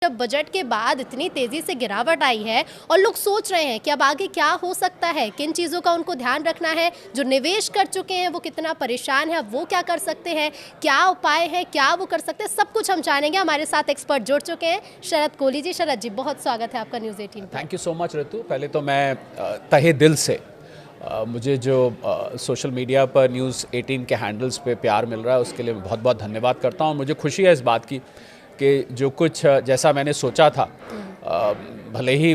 जब बजट के बाद इतनी तेजी से गिरावट आई है और लोग सोच रहे हैं कि अब आगे क्या हो सकता है, किन चीज़ों का उनको ध्यान रखना है, जो निवेश कर चुके हैं वो कितना परेशान है, अब वो क्या कर सकते हैं, क्या उपाय है, क्या वो कर सकते हैं, सब कुछ हम जानेंगे। हमारे साथ एक्सपर्ट जुड़ चुके हैं, शरद कोहली जी। शरद जी, बहुत स्वागत है आपका न्यूज़ 18 पर। थैंक यू सो मच ऋतु। पहले तो मैं तहे दिल से मुझे जो सोशल मीडिया पर न्यूज़ 18 के हैंडल्स पे प्यार मिल रहा है उसके लिए मैं बहुत बहुत धन्यवाद करता हूँ। मुझे खुशी है इस बात की कि जो कुछ जैसा मैंने सोचा था भले ही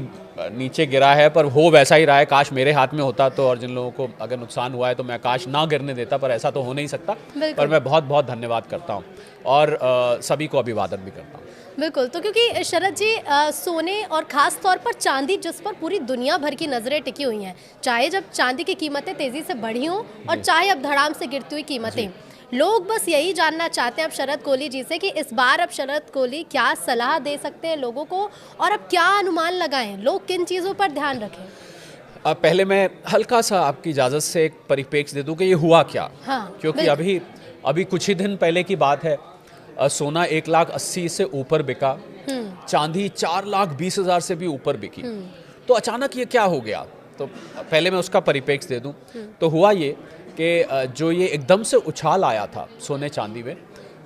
नीचे गिरा है पर हो वैसा ही रहा है। काश मेरे हाथ में होता तो, और जिन लोगों को अगर नुकसान हुआ है तो मैं काश ना गिरने देता, पर ऐसा तो हो नहीं सकता। पर मैं बहुत बहुत धन्यवाद करता हूँ और सभी को अभिवादन भी करता हूँ। बिल्कुल। तो क्योंकि शरद जी, सोने और ख़ास तौर पर चांदी, जिस पर पूरी दुनिया भर की नज़रें टिकी हुई हैं, चाहे जब चांदी की कीमतें तेज़ी से बढ़ी हों और चाहे अब धड़ाम से गिरती हुई कीमतें, लोग बस यही जानना चाहते हैं अब शरद कोहली जी से कि इस बार अब शरद कोहली क्या सलाह दे सकते हैं लोगों को, और अब क्या अनुमान लगाएं, लोग किन चीज़ों पर ध्यान रखें। पहले मैं हल्का सा आपकी इजाज़त से एक परिप्रेक्ष्य दे दूं कि ये हुआ क्या। क्योंकि अभी कुछ ही दिन पहले की बात है, सोना 1,80,000 से ऊपर बिका, चांदी 4,20,000 से भी ऊपर बिकी। तो अचानक ये क्या हो गया, तो पहले मैं उसका परिप्रेक्ष्य दे दूं। तो हुआ ये कि जो ये एकदम से उछाल आया था सोने चांदी में,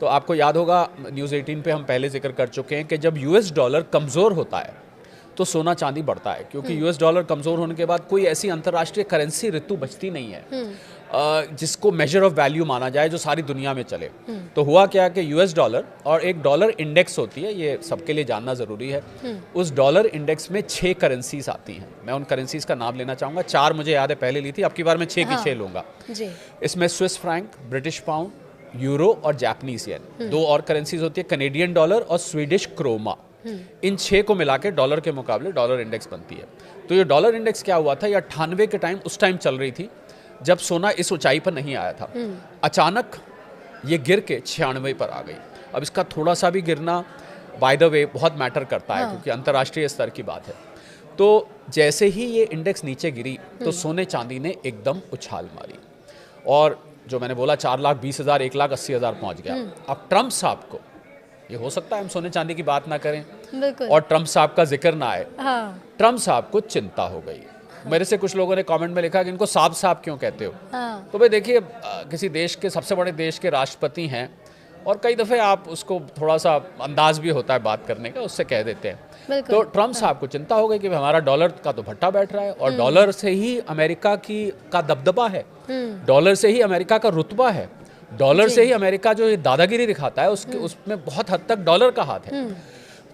तो आपको याद होगा न्यूज़ 18 पे हम पहले जिक्र कर चुके हैं कि जब यूएस डॉलर कमज़ोर होता है तो सोना चांदी बढ़ता है, क्योंकि यूएस डॉलर कमज़ोर होने के बाद कोई ऐसी अंतर्राष्ट्रीय करेंसी ऋतु बचती नहीं है जिसको मेजर ऑफ वैल्यू माना जाए जो सारी दुनिया में चले। तो हुआ क्या कि यूएस डॉलर और एक डॉलर इंडेक्स होती है, ये सबके लिए जानना ज़रूरी है। उस डॉलर इंडेक्स में 6 करेंसीज आती हैं। मैं उन करेंसीज का नाम लेना चाहूँगा। 4 मुझे याद है पहले ली थी, अब की बार मैं 6 की 6 लूँगा। इसमें Swiss franc, British pound, euro और जापानीज येन। 2 और करेंसीज होती है, कनेडियन डॉलर और स्वीडिश क्रोमा। इन 6 को मिला के डॉलर के मुकाबले डॉलर इंडेक्स बनती है। तो ये डॉलर इंडेक्स क्या हुआ था, ये 98 के टाइम उस टाइम चल रही थी जब सोना इस ऊंचाई पर नहीं आया था। अचानक ये गिर के 96 पर आ गई। अब इसका थोड़ा सा भी गिरना बाय द वे बहुत मैटर करता है, क्योंकि अंतर्राष्ट्रीय स्तर की बात है। तो जैसे ही ये इंडेक्स नीचे गिरी तो सोने चांदी ने एकदम उछाल मारी, और जो मैंने बोला 4,20,000 1,80,000 पहुंच गया। अब ट्रंप साहब को, ये हो सकता है हम सोने चांदी की बात ना करें और ट्रंप साहब का जिक्र ना आए, ट्रंप साहब को चिंता हो गई। मेरे से कुछ लोगों ने कमेंट में लिखा कि इनको साहब साहब क्यों कहते हो। तो भाई देखिए, किसी देश के, सबसे बड़े देश के राष्ट्रपति हैं और कई दफ़े आप उसको थोड़ा सा अंदाज भी होता है बात करने का, उससे कह देते हैं। तो ट्रंप साहब को चिंता हो गई कि हमारा डॉलर का तो भट्टा बैठ रहा है और डॉलर से ही अमेरिका का दबदबा है, डॉलर से ही अमेरिका का रुतबा है, डॉलर से ही अमेरिका जो ये दादागिरी दिखाता है उसमें बहुत हद तक डॉलर का हाथ है।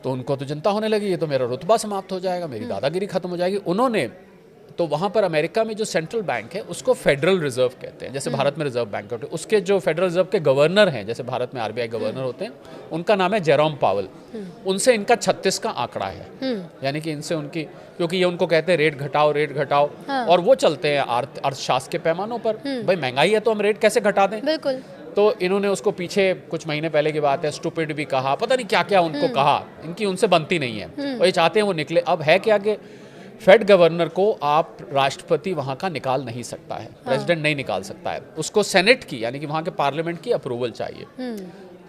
तो उनको तो चिंता होने लगी, ये तो मेरा रुतबा समाप्त हो जाएगा, मेरी दादागिरी खत्म हो जाएगी। उन्होंने तो वहाँ पर अमेरिका में जो सेंट्रल बैंक है उसको फेडरल रिजर्व कहते हैं, जैसे भारत में रिजर्व बैंक होते हैं। उसके जो फेडरल रिजर्व के गवर्नर हैं, जैसे भारत में आरबीआई गवर्नर होते हैं, उनका नाम है जेरोम पावल। उनसे इनका 36 का आंकड़ा है, यानी कि इनसे उनकी, क्योंकि ये उनको कहते हैं रेट घटाओ, और वो चलते हैं अर्थशास्त्र के पैमानों पर। भाई महंगाई है तो हम रेट कैसे घटा दें। बिल्कुल। तो इन्होंने उसको पीछे कुछ महीने पहले की बात है स्टूपिड भी कहा, पता नहीं क्या क्या उनको कहा, इनकी उनसे बनती नहीं है और ये चाहते हैं वो निकले। अब है क्या कि फेड गवर्नर को आप राष्ट्रपति वहाँ का निकाल नहीं सकता है, प्रेसिडेंट नहीं निकाल सकता है, उसको सेनेट की यानी कि वहाँ के पार्लियामेंट की अप्रूवल चाहिए।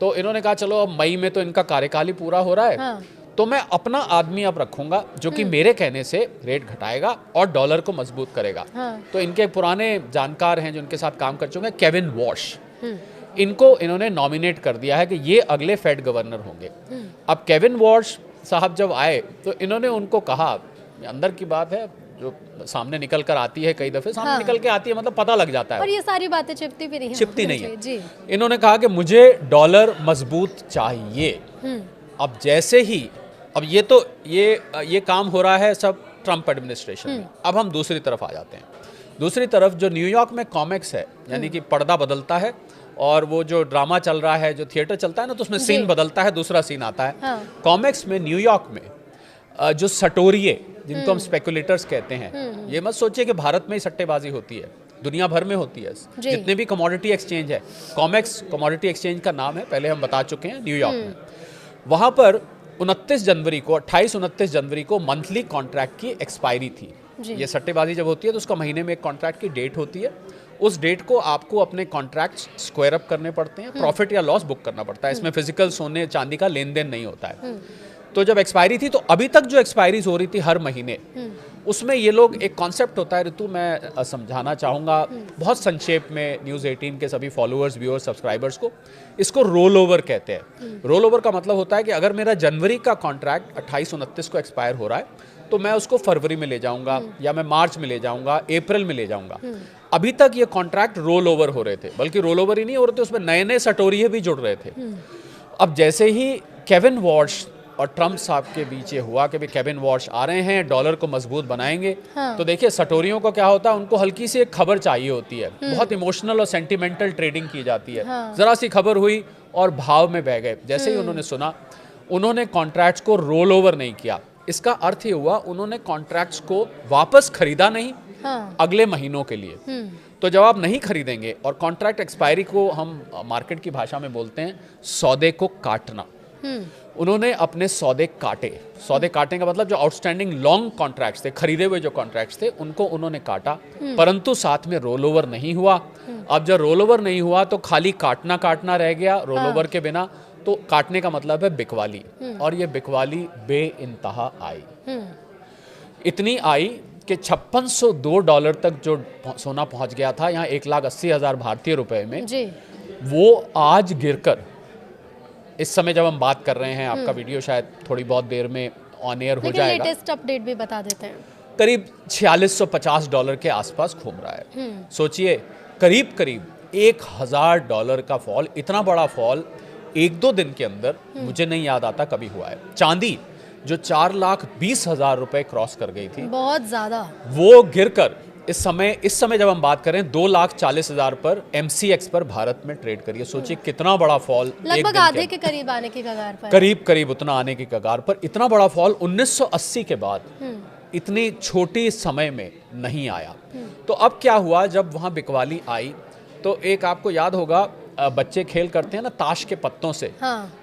तो इन्होंने कहा चलो अब मई में तो इनका कार्यकाल ही पूरा हो रहा है, तो मैं अपना आदमी अब रखूंगा जो कि मेरे कहने से रेट घटाएगा और डॉलर को मजबूत करेगा। तो इनके पुराने जानकार हैं जो इनके साथ काम कर चुके हैं, केविन वॉश, इनको इन्होंने नॉमिनेट कर दिया है कि ये अगले फेड गवर्नर होंगे। अब केविन वॉश साहब जब आए तो इन्होंने उनको कहा, अंदर की बात है जो सामने निकल कर आती है, कई दफे सामने निकल के आती है, मतलब पता लग जाता है, और ये सारी बातें छिपती भी नहीं है, छिपती नहीं है जी। इन्होंने कहा कि मुझे डॉलर मजबूत चाहिए। अब जैसे ही, अब ये काम हो रहा है सब ट्रंप एडमिनिस्ट्रेशन में। अब हम दूसरी तरफ आ जाते हैं। दूसरी तरफ जो न्यूयॉर्क में कॉमिक्स है, यानी कि पर्दा बदलता है और वो जो ड्रामा चल रहा है, जो थिएटर चलता है ना, तो उसमें सीन बदलता है, दूसरा सीन आता है। कॉमिक्स में न्यूयॉर्क में जो सटोरिये, जिनको हम स्पेकुलेटर्स कहते हैं, ये मत सोचिए कि भारत में ही सट्टेबाजी होती है, दुनिया भर में होती है। जितने भी कमोडिटी एक्सचेंज है, कॉमेक्स कमोडिटी एक्सचेंज का नाम है, पहले हम बता चुके हैं, न्यूयॉर्क में। वहाँ पर 29 जनवरी को 28-29 जनवरी को मंथली कॉन्ट्रैक्ट की एक्सपायरी थी। ये सट्टेबाजी जब होती है तो उसका महीने में एक कॉन्ट्रैक्ट की डेट होती है, उस डेट को आपको अपने कॉन्ट्रैक्ट्स स्क्वायर अप करने पड़ते हैं, प्रॉफिट या लॉस बुक करना पड़ता है। इसमें फिजिकल सोने चांदी का लेन देन नहीं होता है। तो जब एक्सपायरी थी, तो अभी तक जो एक्सपायरीज हो रही थी हर महीने, उसमें ये लोग, एक कॉन्सेप्ट होता है ऋतु, मैं समझाना चाहूँगा बहुत संक्षेप में न्यूज़ 18 के सभी फॉलोअर्स, व्यूअर्स, सब्सक्राइबर्स को। इसको रोल ओवर कहते हैं। रोल ओवर का मतलब होता है कि अगर मेरा जनवरी का कॉन्ट्रैक्ट 28-29 को एक्सपायर हो रहा है, तो मैं उसको फरवरी में ले जाऊंगा, या मैं मार्च में ले जाऊंगा, अप्रैल में ले जाऊंगा। अभी तक ये कॉन्ट्रैक्ट रोल ओवर हो रहे थे, बल्कि रोल ओवर ही नहीं हो रहे थे, उसमें नए नए सटोरिये भी जुड़ रहे थे। अब जैसे ही केविन वॉर्श और ट्रम्प साहब के बीच ये हुआ कि भी केविन वॉर्श आ रहे हैं, डॉलर को मजबूत बनाएंगे, तो देखिए सटोरियों को क्या होता है, उनको हल्की सी एक खबर चाहिए होती है। बहुत इमोशनल और सेंटिमेंटल ट्रेडिंग की जाती है। जरा सी खबर हुई और भाव में बह गए। जैसे ही उन्होंने सुना, उन्होंने कॉन्ट्रैक्ट्स को रोल ओवर नहीं किया। इसका अर्थ ये हुआ, उन्होंने कॉन्ट्रैक्ट्स को वापस खरीदा नहीं अगले महीनों के लिए। तो जब आप नहीं खरीदेंगे, और कॉन्ट्रैक्ट एक्सपायरी को हम मार्केट की भाषा में बोलते हैं सौदे को काटना, उन्होंने अपने सौदे काटे। सौदे काटने का मतलब जो आउटस्टैंडिंग लॉन्ग कॉन्ट्रैक्ट्स थे, खरीदे हुए जो कॉन्ट्रैक्ट्स थे, उनको उन्होंने काटा, परंतु साथ में रोल ओवर नहीं हुआ। अब जब रोल ओवर नहीं हुआ तो खाली काटना काटना रह गया रोल ओवर के बिना। तो काटने का मतलब है बिकवाली, और ये बिकवाली बेइंतहा आई। इतनी आई कि $5602 तक जो सोना पहुंच गया था, यहाँ 1,80,000 भारतीय रुपए में जी। वो आज गिरकर, इस समय जब हम बात कर रहे हैं, आपका वीडियो शायद थोड़ी बहुत देर में ऑन एयर हो जाएगा, लेटेस्ट अपडेट भी बता देते हैं, करीब $4650 के आसपास घूम रहा है। सोचिए, करीब करीब $1,000 का फॉल, इतना बड़ा फॉल 1-2 दिन के अंदर मुझे नहीं याद आता कभी हुआ है। चांदी जो 4,20,000 रुपए क्रॉस कर गई थी, बहुत ज्यादा, वो गिरकर इस समय जब हम बात करें 2,40,000 पर MCX पर भारत में ट्रेड करिए। सोचिए कितना बड़ा फॉल, लगभग आधे के करीब आने की कगार पर, करीब उतना आने की कगार पर। इतना बड़ा फॉल 1980 के बाद इतनी छोटी समय में नहीं आया। तो अब क्या हुआ, जब वहां बिकवाली आई, तो एक आपको याद होगा, बच्चे खेल करते हैं ना ताश के पत्तों से,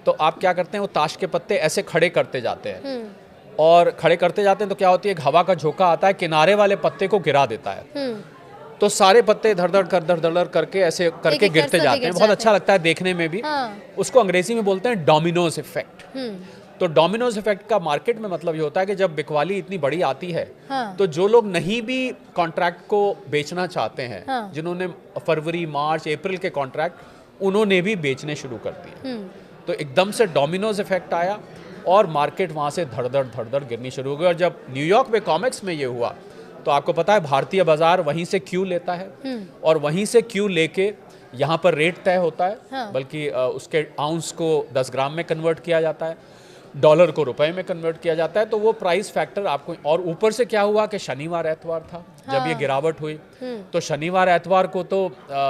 तो आप क्या करते हैं, वो ताश के पत्ते ऐसे खड़े करते जाते हैं, और खड़े करते जाते हैं तो क्या होती है, हवा का झोंका आता है, किनारे वाले पत्ते को गिरा देता है, तो सारे पत्ते धड़ धड़ करके ऐसे करके गिरते जाते हैं। बहुत अच्छा लगता है देखने में भी। उसको अंग्रेजी में बोलते हैं डोमिनोज इफेक्ट। तो डोमिनोज इफेक्ट का मार्केट में मतलब ये होता है कि जब बिकवाली इतनी बड़ी आती है, तो जो लोग नहीं भी कॉन्ट्रैक्ट को बेचना चाहते हैं, जिन्होंने फरवरी, मार्च, अप्रैल के कॉन्ट्रैक्ट, उन्होंने भी बेचने शुरू कर दिए। तो एकदम से डोमिनोज इफेक्ट आया और मार्केट वहां से धड़ धड़ गिरनी शुरू हो गई। और जब न्यूयॉर्क में कॉमेक्स में ये हुआ, तो आपको पता है भारतीय बाजार वहीं से क्यू लेता है, और वहीं से क्यू लेके यहाँ पर रेट तय होता है, बल्कि उसके आउंस को 10 ग्राम में कन्वर्ट किया जाता है, डॉलर को रुपए में कन्वर्ट किया जाता है। तो वो प्राइस फैक्टर आपको, और ऊपर से क्या हुआ कि शनिवार एतवार था जब ये गिरावट हुई, तो शनिवार एतवार को तो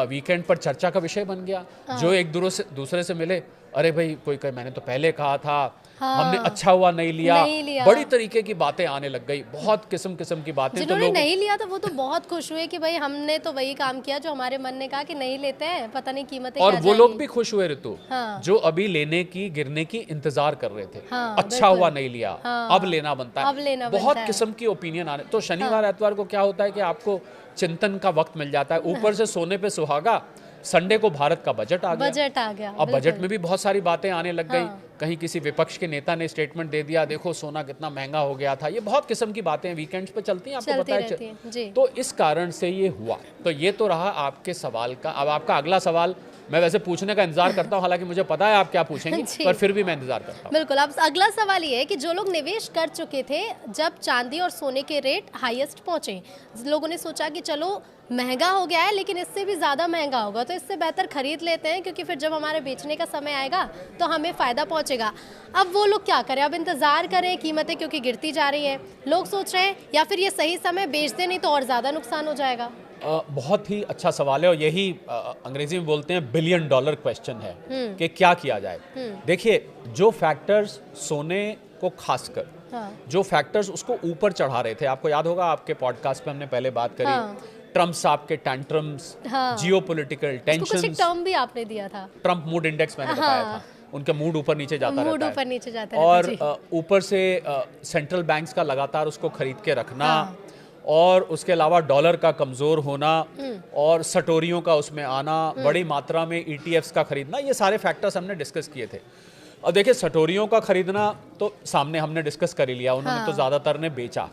वीकेंड पर चर्चा का विषय बन गया। जो एक दूसरे से मिले, अरे भाई कोई मैंने तो पहले कहा था, हमने अच्छा हुआ नहीं लिया। बड़ी तरीके की बातें आने लग गई, बहुत किस्म की बातें। जिन्होंने तो नहीं लिया था वो तो बहुत खुश हुए कि भाई हमने तो वही काम किया जो हमारे मन ने कहा कि नहीं लेते हैं, पता नहीं कीमतें और वो लोग भी खुश हुए ऋतु, जो अभी लेने की, गिरने की इंतजार कर रहे थे। अच्छा हुआ नहीं लिया, अब लेना बनता है। बहुत किस्म की ओपिनियन आने। तो शनिवार एतवार को क्या होता है कि आपको चिंतन का वक्त मिल जाता है। ऊपर से सोने पे सुहागा, संडे को भारत का बजट आ गया। अब बजट में भी बहुत सारी बातें आने लग गई। कहीं किसी विपक्ष के नेता ने स्टेटमेंट दे दिया, देखो सोना कितना महंगा हो गया था। ये बहुत किस्म की बातें वीकेंड्स पे चलती हैं, आपको पता है। तो इस कारण से ये हुआ। तो ये तो रहा आपके सवाल का। अब आपका अगला सवाल मैं वैसे पूछने का इंतजार करता हूँ, हालांकि मुझे पता है आप क्या पूछेंगे, पर फिर भी मैं इंतजार करता हूँ। बिल्कुल। अब अगला सवाल ये है कि जो लोग निवेश कर चुके थे जब चांदी और सोने के रेट हाईएस्ट पहुंचे, लोगों ने सोचा कि चलो महंगा हो गया है लेकिन इससे भी ज़्यादा महंगा होगा, तो इससे बेहतर खरीद लेते हैं, क्योंकि फिर जब हमारे बेचने का समय आएगा तो हमें फ़ायदा पहुंचेगा। अब वो लोग क्या करें, अब इंतज़ार करें कीमतें क्योंकि गिरती जा रही हैं, लोग सोच रहे हैं, या फिर ये सही समय बेच दें, नहीं तो और ज़्यादा नुकसान हो जाएगा। बहुत ही अच्छा सवाल है, और यही अंग्रेजी में बोलते हैं $1 बिलियन क्वेश्चन है कि क्या किया जाए। देखिए, जो फैक्टर्स सोने को खासकर जो फैक्टर्स उसको ऊपर चढ़ा रहे थे, आपको याद होगा आपके पॉडकास्ट पे हमने पहले बात करी, ट्रम्प साहब के टैंट्रम्स, जियोपॉलिटिकल टेंशंस, कुछ टर्म भी आपने दिया था, ट्रम्प मूड इंडेक्स मैंने बताया था, उनका मूड ऊपर नीचे जाता रहता है, और ऊपर से सेंट्रल बैंक्स का लगातार उसको खरीद के रखना, और उसके अलावा डॉलर का कमज़ोर होना, और सटोरियों का उसमें आना, बड़ी मात्रा में ETFs का खरीदना, ये सारे फैक्टर्स हमने डिस्कस किए थे। और देखिए सटोरियों का खरीदना तो सामने हमने डिस्कस कर ही लिया, उन्होंने तो ज्यादातर ने बेचा।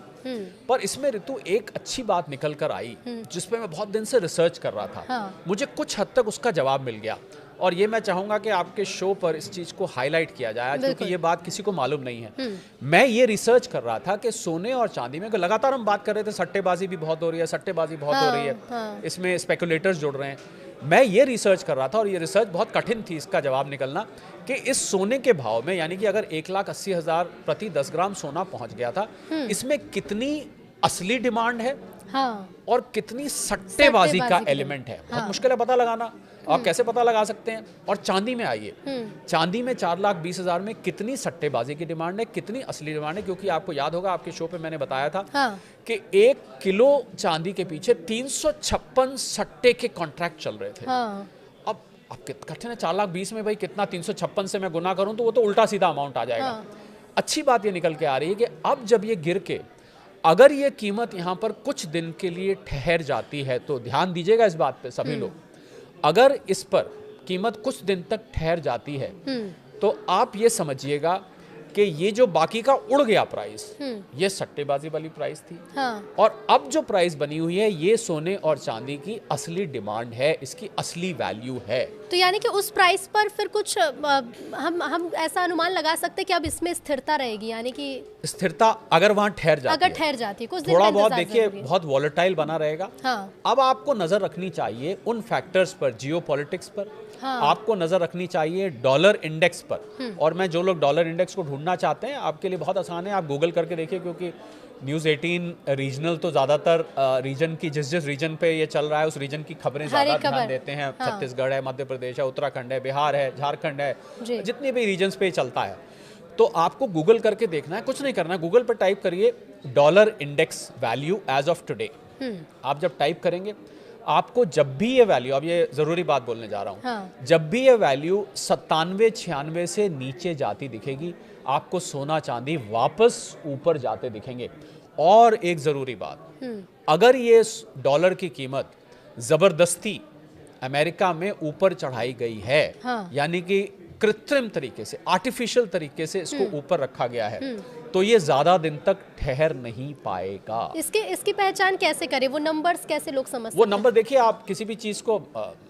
पर इसमें ऋतु एक अच्छी बात निकल कर आई जिसपे मैं बहुत दिन से रिसर्च कर रहा था, मुझे कुछ हद तक उसका जवाब मिल गया और ये मैं चाहूंगा कि आपके शो पर इस चीज को हाईलाइट किया जाए क्योंकि ये बात किसी को मालूम नहीं है। मैं ये रिसर्च कर रहा था कि सोने और चांदी में लगातार हम बात कर रहे थे, सट्टेबाजी भी बहुत हो रही है, सट्टेबाजी बहुत हो रही है, इसमें स्पेकुलेटर्स जुड़ रहे हैं। मैं ये रिसर्च कर रहा था और ये रिसर्च बहुत कठिन थी इसका जवाब निकलना कि इस सोने के भाव में, यानी कि अगर 1,80,000 प्रति 10 ग्राम सोना पहुंच गया था, इसमें कितनी असली डिमांड है और कितनी सट्टेबाजी का एलिमेंट है। बहुत मुश्किल है पता लगाना। आप कैसे पता लगा सकते हैं? और चांदी में आइए, चांदी में 4,20,000 में कितनी सट्टेबाजी की डिमांड है, कितनी असली डिमांड है, क्योंकि आपको याद होगा आपके शो पे मैंने बताया था कि 1 किलो चांदी के पीछे 356 सट्टे के कॉन्ट्रैक्ट चल रहे थे। अब कठिन है, 4,20,000 में भाई कितना 356 से मैं गुना करूं तो वो तो उल्टा सीधा अमाउंट आ जाएगा। अच्छी बात ये निकल के आ रही है कि अब जब ये गिर के अगर ये कीमत यहाँ पर कुछ दिन के लिए ठहर जाती है, तो ध्यान दीजिएगा इस बात पे सभी लोग, अगर इस पर कीमत कुछ दिन तक ठहर जाती है तो आप ये समझिएगा कि ये जो बाकी का उड़ गया प्राइस, ये सट्टेबाजी वाली प्राइस थी। और अब जो प्राइस बनी हुई है ये सोने और चांदी की असली डिमांड है, इसकी असली वैल्यू है। तो यानी कि उस प्राइस पर फिर कुछ हम ऐसा अनुमान लगा सकते हैं कि अब इसमें स्थिरता रहेगी, यानी कि स्थिरता अगर वहां ठहर जाती है, कुछ थोड़ा बहुत देखिए बहुत वॉलेटाइल बना रहेगा। अब आपको नजर रखनी चाहिए उन फैक्टर्स पर, जियोपॉलिटिक्स पर, आपको नजर रखनी चाहिए डॉलर इंडेक्स पर। और मैं जो लोग डॉलर इंडेक्स को ढूंढना चाहते हैं, आपके लिए बहुत आसान है, आप गूगल करके देखिए, क्योंकि न्यूज़ 18 रीजनल तो ज़्यादातर रीजन की जिस रीजन पे ये चल रहा है उस रीजन की खबरें ज़्यादा ध्यान देते हैं। छत्तीसगढ़ है, मध्य प्रदेश है, उत्तराखंड है, बिहार है, झारखंड है, जितने भी रीजन्स पे चलता है, तो आपको गूगल करके देखना है, कुछ नहीं करना है, गूगल पर टाइप करिए dollar index value as of today. आप जब टाइप करेंगे आपको जब भी ये वैल्यू, अब ये जरूरी बात बोलने जा रहा हूं, जब भी ये वैल्यू 97-96 से नीचे जाती दिखेगी, आपको सोना चांदी वापस ऊपर जाते दिखेंगे। और एक जरूरी बात, अगर ये डॉलर की कीमत जबरदस्ती अमेरिका में ऊपर चढ़ाई गई है, यानी कि कृत्रिम तरीके से, आर्टिफिशियल तरीके से इसको ऊपर रखा गया है, तो ये ज्यादा दिन तक ठहर नहीं पाएगा। इसकी पहचान कैसे करें? वो नंबर्स कैसे लोग समझ सकते हैं? वो नंबर देखिए, आप किसी भी चीज को,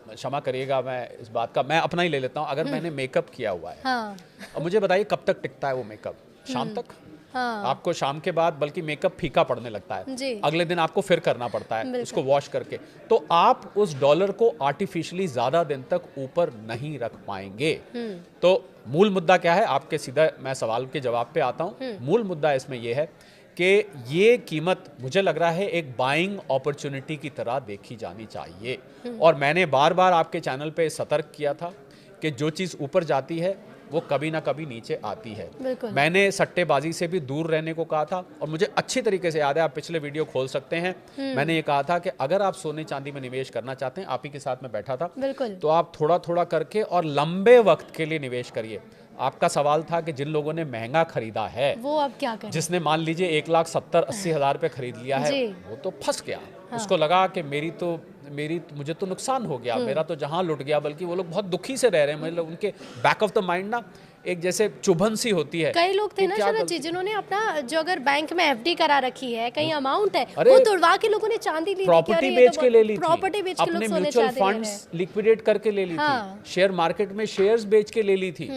क्षमा करिएगा मैं इस बात का, मैं अपना ही ले लेता हूँ। अगर मैंने मेकअप किया हुआ है, अब मुझे बताइए कब तक टिकता है वो मेकअप? शाम तक। आपको शाम के बाद बल्कि मेकअप फीका पड़ने लगता है, अगले दिन आपको फिर करना पड़ता है उसको वॉश करके। तो आप उस डॉलर को आर्टिफिशियली ज्यादा दिन तक ऊपर नहीं रख पाएंगे। तो मूल मुद्दा क्या है, आपके सीधा मैं सवाल के जवाब पे आता हूं। मूल मुद्दा इसमें यह है कि ये कीमत मुझे लग रहा है एक बाइंग अपॉर्चुनिटी की तरह देखी जानी चाहिए। और मैंने बार बार आपके चैनल पे सतर्क किया था कि जो चीज़ ऊपर जाती है वो कभी ना कभी नीचे आती है। मैंने सट्टेबाजी से भी दूर रहने को कहा था, और मुझे अच्छी तरीके से याद है, आप पिछले वीडियो खोल सकते हैं, मैंने ये कहा था कि अगर आप सोने चांदी में निवेश करना चाहते हैं, आप ही के साथ में बैठा था, तो आप थोड़ा थोड़ा करके और लंबे वक्त के लिए निवेश करिए। आपका सवाल था कि जिन लोगों ने महंगा खरीदा है वो अब क्या करें? जिसने मान लीजिए 1,70,80,000 पे खरीद लिया है, वो तो फंस गया। उसको लगा कि मुझे तो नुकसान हो गया, मेरा तो जहां लुट गया। बल्कि वो लोग बहुत दुखी से रह रहे हैं, मतलब उनके बैक ऑफ द माइंड ना एक जैसे चुभन सी होती है। कई लोग थे ना शरद जी जिन्होंने अपना जो अगर बैंक में एफडी करा रखी है, कहीं अमाउंट है, वो तुड़वा के लोगों ने चांदी ली, प्रॉपर्टी बेच के ले ली, प्रॉपर्टी बेच के अपने म्यूचुअल फंड्स लिक्विडेट करके ले ली थी, शेयर मार्केट में शेयर्स बेच के ले ली थी,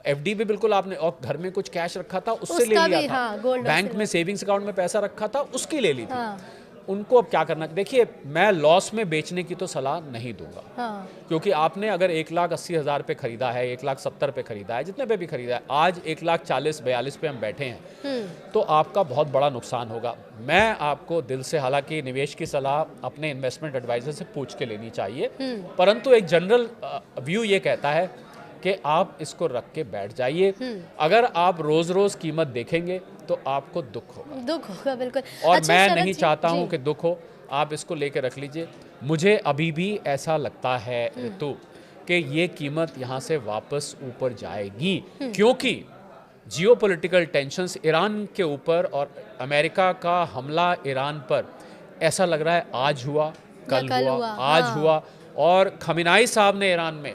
एफडी भी बिल्कुल आपने, और घर में कुछ कैश रखा था उससे ले लिया था, बैंक में सेविंग्स अकाउंट में पैसा रखा था उसकी ले ली थी। उनको अब क्या करना, देखिए मैं लॉस में बेचने की तो सलाह नहीं दूंगा, क्योंकि आपने अगर 1,80,000 पे खरीदा है, 1,70,000 पे खरीदा है, जितने पे भी खरीदा है, आज 1,40,42 पे हम बैठे हैं, तो आपका बहुत बड़ा नुकसान होगा। मैं आपको दिल से, हालांकि निवेश की सलाह अपने इन्वेस्टमेंट एडवाइजर से पूछ के लेनी चाहिए, परंतु एक जनरल व्यू ये कहता है कि आप इसको रख के बैठ जाइए। अगर आप रोज रोज कीमत देखेंगे तो आपको दुख होगा, बिल्कुल। और मैं नहीं चाहता हूं कि दुख हो, आप इसको लेके रख लीजिए। मुझे अभी भी ऐसा लगता है ऋतु कि ये कीमत यहाँ से वापस ऊपर जाएगी, क्योंकि जियोपॉलिटिकल टेंशंस ईरान के ऊपर और अमेरिका का हमला ईरान पर ऐसा लग रहा है आज हुआ, कल हुआ, आज हुआ, और खमीनाई साहब ने ईरान में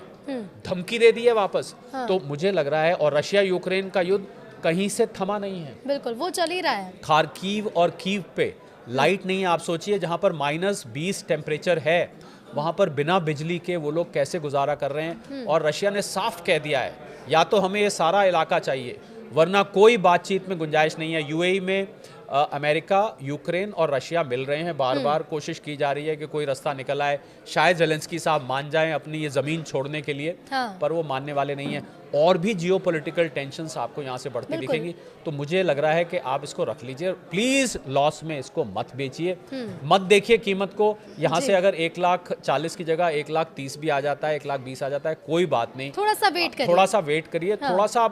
धमकी दे दी है वापस। तो मुझे लग रहा है, और रशिया यूक्रेन का युद्ध कहीं से थमा नहीं है, बिल्कुल वो चल ही रहा है। खार्किव और कीव पे लाइट नहीं है। आप सोचिए, जहां पर -20 टेम्परेचर है, वहां पर बिना बिजली के वो लोग कैसे गुजारा कर रहे हैं। और रशिया ने साफ कह दिया है, या तो हमें ये सारा इलाका चाहिए, वरना कोई बातचीत में गुंजाइश नहीं है। यूएई में अमेरिका, यूक्रेन और रशिया मिल रहे हैं, बार बार कोशिश की जा रही है कि कोई रास्ता निकल आए, शायद ज़ेलेंस्की साहब मान जाएं अपनी ये ज़मीन छोड़ने के लिए। पर वो मानने वाले नहीं हैं। और भी जियोपॉलिटिकल टेंशन्स आपको यहाँ से बढ़ती दिखेंगी। तो मुझे लग रहा है कि आप इसको रख लीजिए, प्लीज़ लॉस में इसको मत बेचिए, मत देखिए कीमत को। यहाँ से अगर 1,40,000 की जगह 1,30,000 भी आ जाता है, 1,20,000 आ जाता है, कोई बात नहीं, थोड़ा सा वेट करिए, थोड़ा सा वेट करिए। थोड़ा सा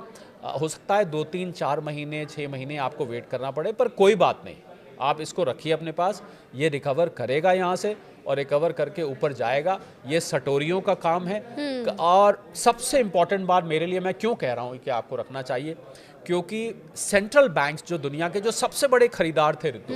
हो सकता है 2, 3, 4 महीने, 6 महीने आपको वेट करना पड़े, पर कोई बात नहीं, आप इसको रखिए अपने पास। ये रिकवर करेगा यहाँ से, और रिकवर करके ऊपर जाएगा। ये सटोरियों का काम है। और सबसे इंपॉर्टेंट बात मेरे लिए, मैं क्यों कह रहा हूँ कि आपको रखना चाहिए, क्योंकि सेंट्रल बैंक्स जो दुनिया के जो सबसे बड़े खरीदार थे ऋतु,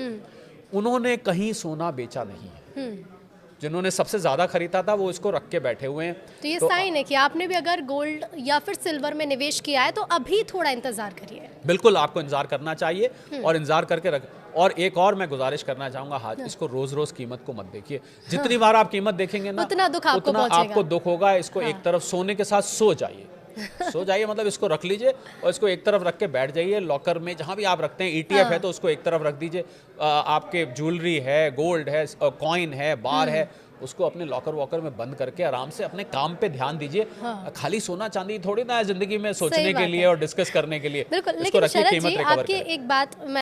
उन्होंने कहीं सोना बेचा नहीं है। जिन्होंने सबसे ज्यादा खरीदा था वो इसको रख के बैठे हुए हैं। तो ये साइन है कि आपने भी अगर गोल्ड या फिर सिल्वर में निवेश किया है तो अभी थोड़ा इंतजार करिए। बिल्कुल आपको इंतजार करना चाहिए, और इंतजार करके रख। और एक और मैं गुजारिश करना चाहूंगा, हाथ इसको रोज रोज कीमत को मत देखिए। जितनी बार आप कीमत देखेंगे ना, उतना दुख आपको उतना पहुंचेगा। आपको दुख होगा। इसको एक तरफ सोने के साथ सो जाइए, सो जाइए, मतलब इसको रख लीजिए और इसको एक तरफ रख के बैठ जाइए। लॉकर में जहां भी आप रखते हैं, ETF है तो उसको एक तरफ रख दीजिए। आपके ज्वेलरी है, गोल्ड है, कॉइन है, बार है, उसको अपने लॉकर वॉकर में बंद करके आराम से अपने काम पे ध्यान दीजिए। खाली सोना चांदी थोड़ी ना है जिंदगी में सोचने के लिए और डिस्कस करने के लिए। बिल्कुल। इसको लेकिन रखिए, शरद कीमत जी, रिकवर आपकी करें। एक बात मैं